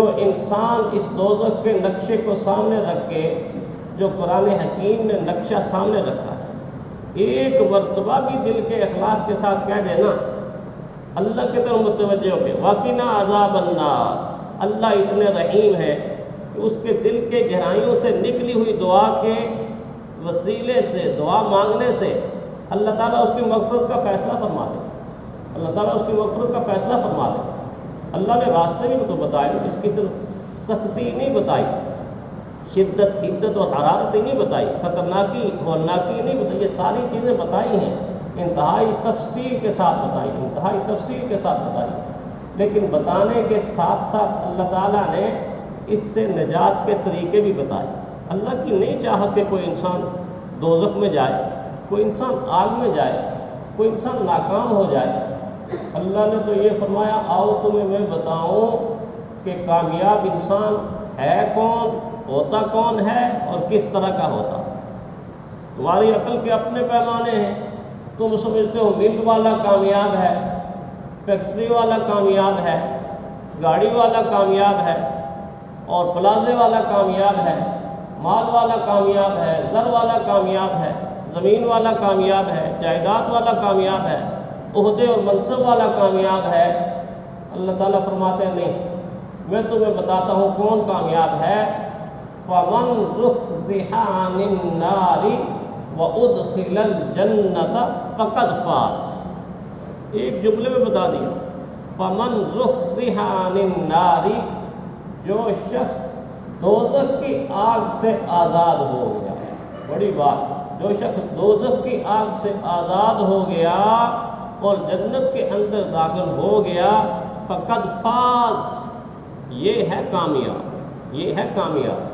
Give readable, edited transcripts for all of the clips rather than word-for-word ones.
جو انسان اس دوزخ کے نقشے کو سامنے رکھ کے، جو قرآن حکیم نے نقشہ سامنے رکھا ہے، ایک مرتبہ بھی دل کے اخلاص کے ساتھ کہہ دینا، اللہ کی طرف متوجہ ہو کے وَقِنَا عَذَابَ النَّارِ، اللہ اتنے رحیم ہے کہ اس کے دل کے گہرائیوں سے نکلی ہوئی دعا کے وسیلے سے، دعا مانگنے سے اللہ تعالیٰ اس کی مغفرت کا فیصلہ فرما دے، اللہ تعالیٰ اس کی مغفرت کا فیصلہ فرما دے۔ اللہ نے راستے بھی تو بتائے، اس کی صرف سختی نہیں بتائی، شدت، حدت اور حرارت ہی نہیں بتائی، خطرناکی ہولناکی نہیں بتائی، یہ ساری چیزیں بتائی ہیں، انتہائی تفصیل کے ساتھ بتائی، انتہائی تفصیل کے ساتھ بتائی۔ لیکن بتانے کے ساتھ ساتھ اللہ تعالیٰ نے اس سے نجات کے طریقے بھی بتائے۔ اللہ کی نہیں چاہت کہ کوئی انسان دوزخ میں جائے، کوئی انسان آگ میں جائے، کوئی انسان ناکام ہو جائے۔ اللہ نے تو یہ فرمایا، آؤ تمہیں میں بتاؤں کہ کامیاب انسان ہے کون، ہوتا کون ہے اور کس طرح کا ہوتا۔ تمہاری عقل کے اپنے پیمانے ہیں، تم سمجھتے ہو مل والا کامیاب ہے، فیکٹری والا کامیاب ہے، گاڑی والا کامیاب ہے، اور پلازے والا کامیاب ہے، مال والا کامیاب ہے، زر والا کامیاب ہے، زمین والا کامیاب ہے، جائیداد والا کامیاب ہے، عہدے اور منصب والا کامیاب ہے۔ اللہ تعالیٰ فرماتے ہیں نہیں، میں تمہیں بتاتا ہوں کون کامیاب ہے۔ فَمَنْ زُحْزِحَ عَنِ النَّارِ وَأُدْخِلَ الْجَنَّةَ فَقَدْ فَازَ، ایک جملے میں بتا دیا، فَمَنْ زُحْزِحَ عَنِ النَّارِ، جو شخص دوزخ کی آگ سے آزاد ہو گیا، بڑی بات، جو شخص دوزخ کی آگ سے آزاد ہو گیا اور جنت کے اندر داخل ہو گیا، فقد فاز، یہ ہے کامیاب، یہ ہے کامیاب۔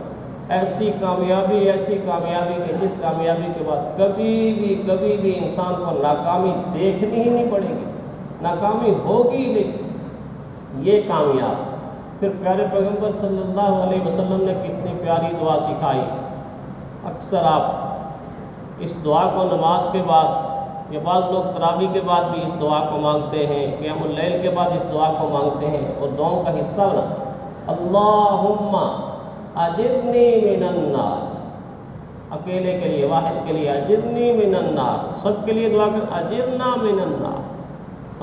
ایسی کامیابی کہ جس کامیابی کے بعد کبھی بھی انسان کو ناکامی دیکھنی ہی نہیں پڑے گی، ناکامی ہوگی ہی نہیں، یہ کامیاب۔ پھر پیارے پیغمبر صلی اللہ علیہ وسلم نے کتنی پیاری دعا سکھائی۔ اکثر آپ اس دعا کو نماز کے بعد، یا بعض لوگ تراویح کے بعد بھی اس دعا کو مانگتے ہیں، قیام اللیل کے بعد اس دعا کو مانگتے ہیں، اور دعاؤں کا حصہ بنا، اللہم اجرنی من النار، اکیلے کے لیے، واحد کے لیے، اجرنی من النار، سب کے لیے دعا کر، اجرنا من النار،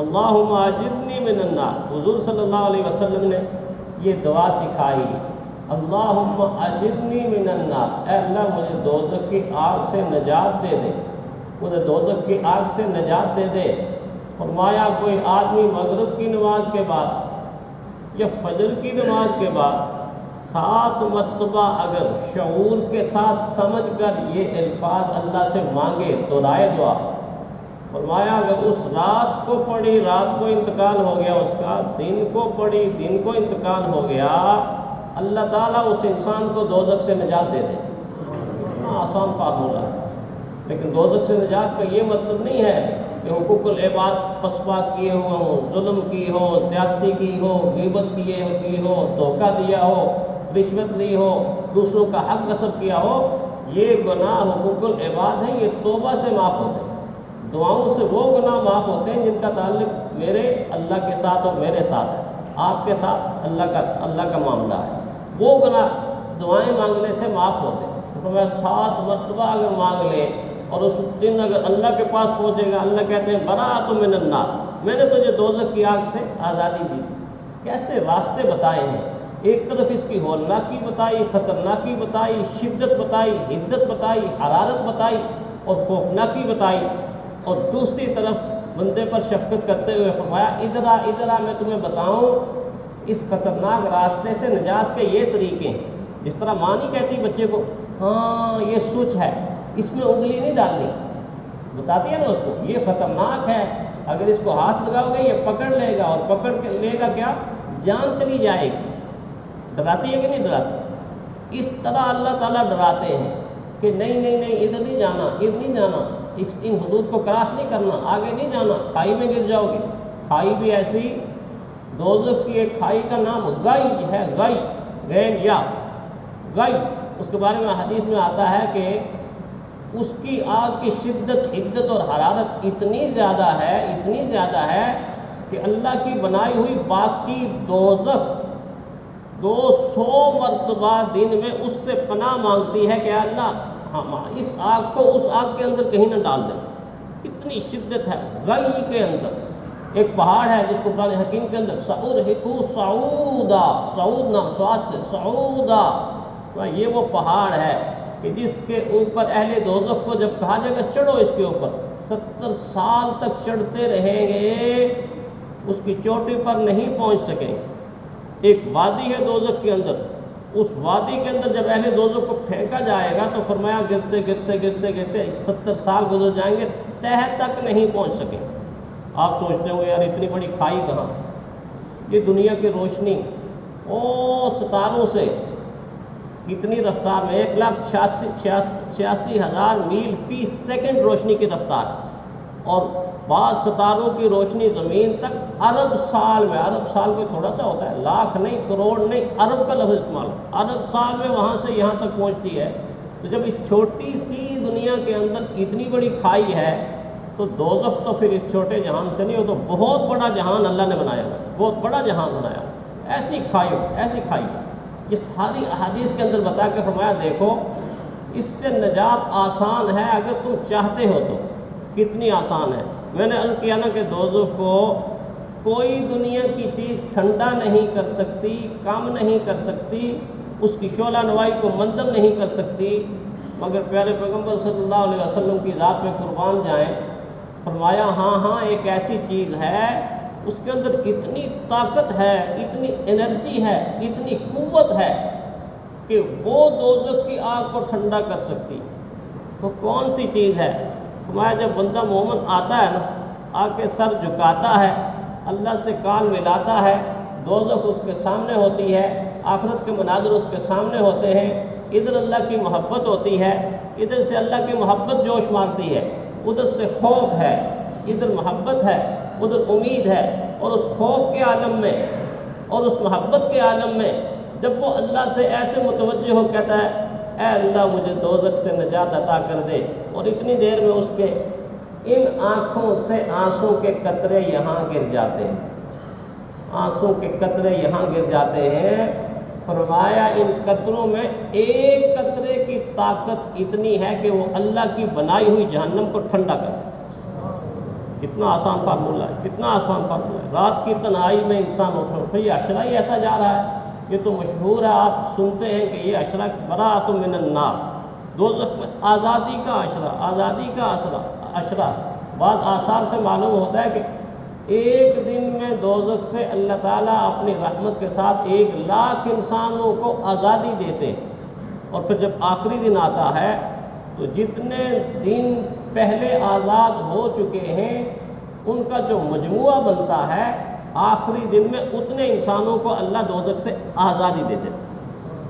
اللہم اجرنی من النار۔ حضور صلی اللہ علیہ وسلم نے یہ دعا سکھائی، اللہم اجرنی من النار، اے اللہ مجھے دوزخ کی آگ سے نجات دے دے، مجھے دوزخ کی آگ سے نجات دے دے۔ فرمایا کوئی آدمی مغرب کی نماز کے بعد یا فجر کی نماز کے بعد 7 مرتبہ اگر شعور کے ساتھ سمجھ کر یہ الفاظ اللہ سے مانگے تو رائے دعا، فرمایا اگر اس رات کو پڑھی، رات کو انتقال ہو گیا اس کا، دن کو پڑھی، دن کو انتقال ہو گیا، اللہ تعالیٰ اس انسان کو دوزخ سے نجات دے دے۔ آسان فارمولہ ہے، لیکن دوزخ سے نجات کا یہ مطلب نہیں ہے کہ حقوق العباد پسپا کیے ہوئے ہوں، ظلم کی ہو، زیادتی کی ہو، غیبت کی ہو، دھوکہ دیا ہو، رشوت لی ہو، دوسروں کا حق غصب کیا ہو، یہ گناہ حقوق العباد ہیں، یہ توبہ سے معاف ہوتے ہیں۔ دعاؤں سے وہ گناہ معاف ہوتے ہیں جن کا تعلق میرے اللہ کے ساتھ اور میرے ساتھ ہے، آپ کے ساتھ اللہ کا معاملہ ہے، وہ گناہ دعائیں مانگنے سے معاف ہوتے ہیں۔ تو میں 7 مرتبہ اگر مانگ لے اور اس دن اگر اللہ کے پاس پہنچے گا، اللہ کہتے ہیں براءۃ من النار، میں نے تجھے دوزخ کی آگ سے آزادی دی تھی۔ کیسے راستے بتائے ہیں، ایک طرف اس کی ہولناکی بتائی، خطرناکی بتائی، شدت بتائی، حدت بتائی، حرارت بتائی اور خوفناکی بتائی، اور دوسری طرف بندے پر شفقت کرتے ہوئے فرمایا ادھر آ میں تمہیں بتاؤں اس خطرناک راستے سے نجات کے یہ طریقے ہیں۔ جس طرح ماں نہیں کہتی بچے کو ہاں یہ سوچ ہے، اس میں انگلی نہیں ڈالنی، بتاتی ہے نا اس کو یہ خطرناک ہے، اگر اس کو ہاتھ لگاؤ گے یہ پکڑ لے گا، اور پکڑ کے لے گا کیا، جان چلی جائے گی۔ ڈراتی ہے کہ نہیں ڈراتی؟ اس طرح اللہ تعالیٰ ڈراتے ہیں کہ نہیں ادھر نہیں جانا، ادھر نہیں جانا، ان حدود کو کراس نہیں کرنا، آگے نہیں جانا، کھائی میں گر جاؤ گے۔ کھائی بھی ایسی، دوزخ کی ایک کھائی کا نام گائی ہے، گائی، اس کے بارے میں حدیث میں آتا ہے کہ اس کی آگ کی شدت، حدت اور حرارت اتنی زیادہ ہے کہ اللہ کی بنائی ہوئی باقی دوزخ 200 مرتبہ دن میں اس سے پناہ مانگتی ہے کہ اللہ اس آگ کو اس آگ کے اندر کہیں نہ ڈال دیں. اتنی شدت ہے غی کے اندر. ایک پہاڑ ہے جس کو قرآن حکیم کے اندر سعودا، سعود نام سعاد سے سعودا، یہ وہ پہاڑ ہے کہ جس کے اوپر اہل دوزخ کو جب کہا جائے گا چڑھو اس کے اوپر، 70 سال تک چڑھتے رہیں گے، اس کی چوٹی پر نہیں پہنچ سکیں. ایک وادی ہے دوزخ کے اندر، اس وادی کے اندر جب اہل دوزخ کو پھینکا جائے گا تو فرمایا گرتے گرتے گرتے گرتے 70 سال گزر جائیں گے، تہ تک نہیں پہنچ سکیں. آپ سوچتے ہوں گے یار اتنی بڑی کھائی کہاں؟ یہ دنیا کی روشنی ستاروں سے کتنی رفتار میں 1,86,000 میل فی سیکنڈ روشنی کی رفتار، اور بعض ستاروں کی روشنی زمین تک ارب سال میں، ارب سال کوئی تھوڑا سا ہوتا ہے، لاکھ نہیں، کروڑ نہیں، ارب کا لفظ استعمال، ارب سال میں وہاں سے یہاں تک پہنچتی ہے. تو جب اس چھوٹی سی دنیا کے اندر اتنی بڑی کھائی ہے تو دوزخ تو پھر اس چھوٹے جہان سے نہیں، ہو تو بہت بڑا جہان اللہ نے بنایا ہوا، بہت بڑا جہان بنایا. ایسی کھائی، ایسی کھائی، یہ ساری احادیث کے اندر بتا کے فرمایا دیکھو اس سے نجات آسان ہے اگر تم چاہتے ہو تو. کتنی آسان ہے. میں نے عرض کیا نا کہ دوزخ کو کوئی دنیا کی چیز ٹھنڈا نہیں کر سکتی، کم نہیں کر سکتی، اس کی شعلہ نوائی کو مندم نہیں کر سکتی، مگر پیارے پیغمبر صلی اللہ علیہ وسلم کی ذات میں قربان جائیں، فرمایا ہاں ایک ایسی چیز ہے اس کے اندر اتنی طاقت ہے، اتنی انرجی ہے، اتنی قوت ہے کہ وہ دوزخ کی آگ کو ٹھنڈا کر سکتی. وہ کون سی چیز ہے؟ فرمایا جب بندہ مومن آتا ہے نا، آ کے سر جھکاتا ہے، اللہ سے کان ملاتا ہے، دوزخ اس کے سامنے ہوتی ہے، آخرت کے مناظر اس کے سامنے ہوتے ہیں، ادھر اللہ کی محبت ہوتی ہے، ادھر سے اللہ کی محبت جوش مارتی ہے، ادھر سے خوف ہے، ادھر محبت ہے، ادھر امید ہے. اور اس خوف کے عالم میں اور اس محبت کے عالم میں جب وہ اللہ سے ایسے متوجہ ہو کہتا ہے اے اللہ مجھے دوزخ سے نجات عطا کر دے، اور اتنی دیر میں اس کے ان آنکھوں سے آنسوں کے قطرے یہاں گر جاتے ہیں، آنسوں کے قطرے یہاں گر جاتے ہیں. فرمایا ان قطروں میں ایک قطرے کی طاقت اتنی ہے کہ وہ اللہ کی بنائی ہوئی جہنم کو ٹھنڈا کر دے. کتنا آسان فارمولہ ہے، کتنا آسان فارمولہ ہے. رات کی تنہائی میں انسان اٹھو، یہ اشرا ہی ایسا جا رہا ہے، یہ تو مشہور ہے، آپ سنتے ہیں کہ یہ اشرا براۃ من النار، دوزخ میں آزادی کا اشرا، آزادی کا اشرا. بعض آثار سے معلوم ہوتا ہے کہ ایک دن میں دوزخ سے اللہ تعالیٰ اپنی رحمت کے ساتھ 1,00,000 انسانوں کو آزادی دیتے ہیں، اور پھر جب آخری دن آتا ہے تو جتنے دن پہلے آزاد ہو چکے ہیں ان کا جو مجموعہ بنتا ہے آخری دن میں اتنے انسانوں کو اللہ دوزخ سے آزادی دے دیتا.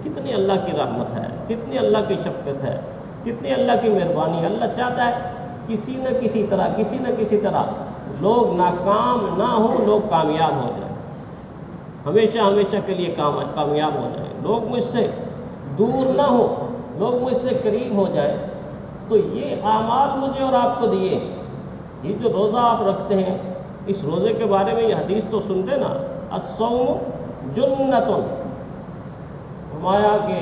کتنی اللہ کی رحمت ہے، کتنی اللہ کی شفقت ہے، کتنی اللہ کی مہربانی ہے. اللہ چاہتا ہے کسی نہ کسی طرح لوگ ناکام نہ ہوں، لوگ کامیاب ہو جائیں، ہمیشہ کے لیے کامیاب ہو جائیں، لوگ مجھ سے دور نہ ہوں، لوگ مجھ سے قریب ہو جائیں. تو یہ اعمال مجھے اور آپ کو دیے، یہ جو روزہ آپ رکھتے ہیں، اس روزے کے بارے میں یہ حدیث تو سنتے نا، الصوم جنۃ. فرمایا کہ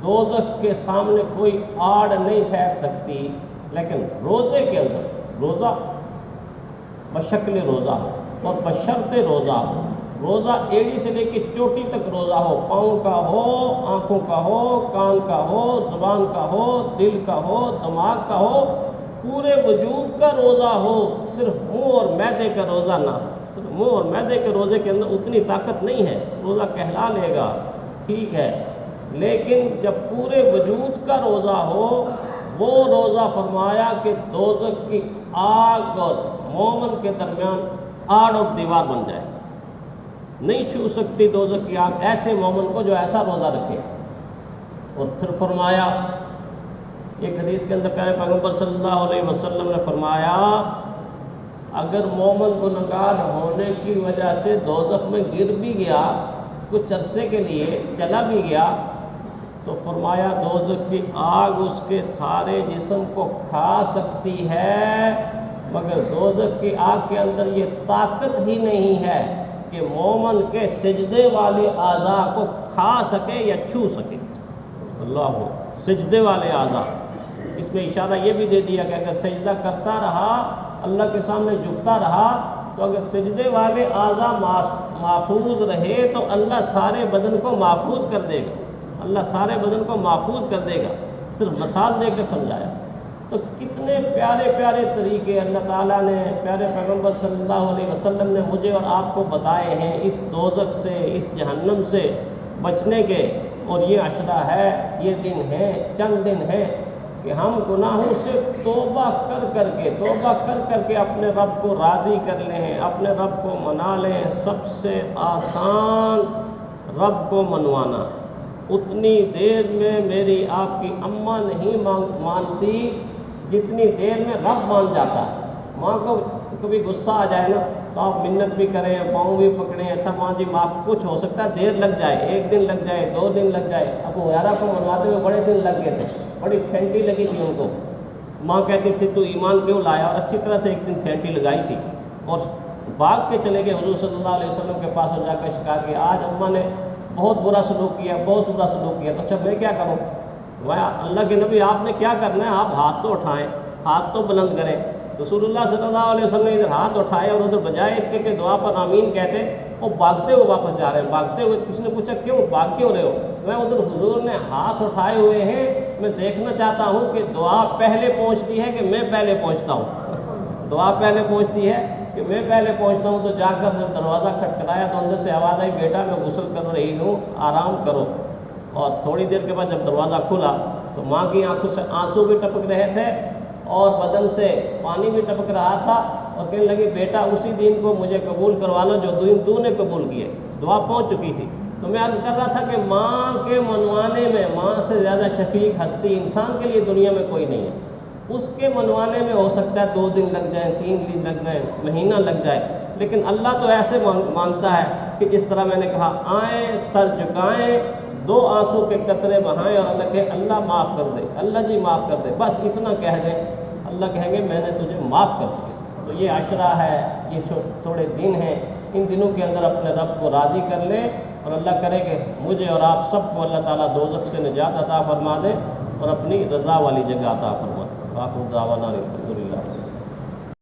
دوزخ کے سامنے کوئی آڑ نہیں ٹھہر سکتی، لیکن روزے کے اندر، روزہ بشکل روزہ اور بشرط روزہ ایڑی سے لے کے چوٹی تک روزہ ہو، پاؤں کا ہو، آنکھوں کا ہو، کان کا ہو، زبان کا ہو، دل کا ہو، دماغ کا ہو، پورے وجود کا روزہ ہو، صرف منہ اور معدے کا روزہ نہ ہو. صرف منہ اور معدے کے روزے کے اندر اتنی طاقت نہیں ہے، روزہ کہلا لے گا ٹھیک ہے، لیکن جب پورے وجود کا روزہ ہو وہ روزہ فرمایا کہ دوزخ کی آگ اور مومن کے درمیان آڑ اور دیوار بن جائے، نہیں چھو سکتی دوزخ کی آگ ایسے مومن کو جو ایسا روزہ رکھے. اور پھر فرمایا ایک حدیث کے اندر پیارے پیغمبر صلی اللہ علیہ وسلم نے فرمایا اگر مومن گنہگار ہونے کی وجہ سے دوزخ میں گر بھی گیا، کچھ عرصے کے لیے چلا بھی گیا، تو فرمایا دوزخ کی آگ اس کے سارے جسم کو کھا سکتی ہے، مگر دوزخ کی آگ کے اندر یہ طاقت ہی نہیں ہے کہ مومن کے سجدے والے اعضاء کو کھا سکے یا چھو سکے۔ اللہ ہو، سجدے والے اعضاء، اس میں اشارہ یہ بھی دے دیا کہ اگر سجدہ کرتا رہا، اللہ کے سامنے جھکتا رہا، تو اگر سجدے والے اعضاء محفوظ رہے تو اللہ سارے بدن کو محفوظ کر دے گا، اللہ سارے بدن کو محفوظ کر دے گا۔ صرف مثال دے کر سمجھایا۔ تو کتنے پیارے پیارے طریقے اللہ تعالیٰ نے، پیارے پیغمبر صلی اللہ علیہ وسلم نے مجھے اور آپ کو بتائے ہیں اس دوزخ سے، اس جہنم سے بچنے کے۔ اور یہ عشرہ ہے، یہ دن ہے، چند دن ہے کہ ہم گناہوں سے توبہ کر کے اپنے رب کو راضی کر لیں، اپنے رب کو منا لیں۔ سب سے آسان رب کو منوانا۔ اتنی دیر میں میری آپ کی اماں نہیں مانتی جتنی دیر میں رب مان جاتا ہے۔ ماں کو کبھی غصہ آ جائے نا تو آپ منت بھی کریں، پاؤں بھی پکڑیں، اچھا ماں جی معاف، کچھ ہو سکتا ہے دیر لگ جائے، 1 دن لگ جائے، 2 دن لگ جائے۔ ابو ہریرہ کو منواتے ہوئے بڑے دن لگ گئے تھے، بڑی پھینٹی لگی تھی ان کو۔ ماں کہتی تھی تو ایمان کیوں لایا، اور اچھی طرح سے 1 دن پھینٹی لگائی تھی، اور بھاگ کے چلے گئے حضور صلی اللہ علیہ وسلم کے پاس، اور جا کے شکایت کی آج اماں نے بہت برا سلوک کیا، بہت برا سلوک کیا، تو اچھا میں کیا کروں؟ اللہ کے نبی آپ نے کیا کرنا ہے، آپ ہاتھ تو اٹھائیں، ہاتھ تو بلند کریں۔ رسول اللہ صلی اللہ علیہ وسلم نے ادھر ہاتھ اٹھائے اور ادھر بجائے اس کے کہ دعا پر آمین کہتے، وہ بھاگتے ہوئے واپس جا رہے ہیں، بھاگتے ہوئے۔ کسی نے پوچھا کیوں بھاگ کیوں رہے ہو؟ میں ادھر حضور نے ہاتھ اٹھائے ہوئے ہیں، میں دیکھنا چاہتا ہوں کہ دعا پہلے پہنچتی ہے کہ میں پہلے پہنچتا ہوں۔ دعا پہلے پہنچتی ہے کہ میں پہلے پہنچتا ہوں۔ تو جا کر جب دروازہ کھٹکھٹایا تو اندر سے آواز آئی، بیٹا میں غسل کر رہی ہوں، آرام کرو۔ اور تھوڑی دیر کے بعد جب دروازہ کھلا تو ماں کی آنکھوں سے آنسو بھی ٹپک رہے تھے اور بدن سے پانی بھی ٹپک رہا تھا، اور کہنے لگی بیٹا اسی دین کو مجھے قبول کروا لو جو دین تو نے قبول کیے۔ دعا پہنچ چکی تھی۔ تو میں عرض کر رہا تھا کہ ماں کے منوانے میں، ماں سے زیادہ شفیق ہستی انسان کے لیے دنیا میں کوئی نہیں ہے۔ اس کے منوانے میں ہو سکتا ہے 2 دن لگ جائیں، 3 دن لگ جائیں، مہینہ لگ جائے، لیکن اللہ تو ایسے مانگتا ہے کہ جس طرح میں نے کہا، آئیں سر جھکائیں، 2 آنسو کے قطرے بہائیں اور اللہ کہ اللہ معاف کر دے، اللہ جی معاف کر دے، بس اتنا کہہ دیں، اللہ کہیں گے میں نے تجھے معاف کر دیا۔ تو یہ عشرہ ہے، یہ تھوڑے دن ہیں، ان دنوں کے اندر اپنے رب کو راضی کر لیں، اور اللہ کرے کہ مجھے اور آپ سب کو اللہ تعالیٰ دوزخ سے نجات عطا فرما دے اور اپنی رضا والی جگہ عطا فرما۔ آخر دعوانا الحمدللہ۔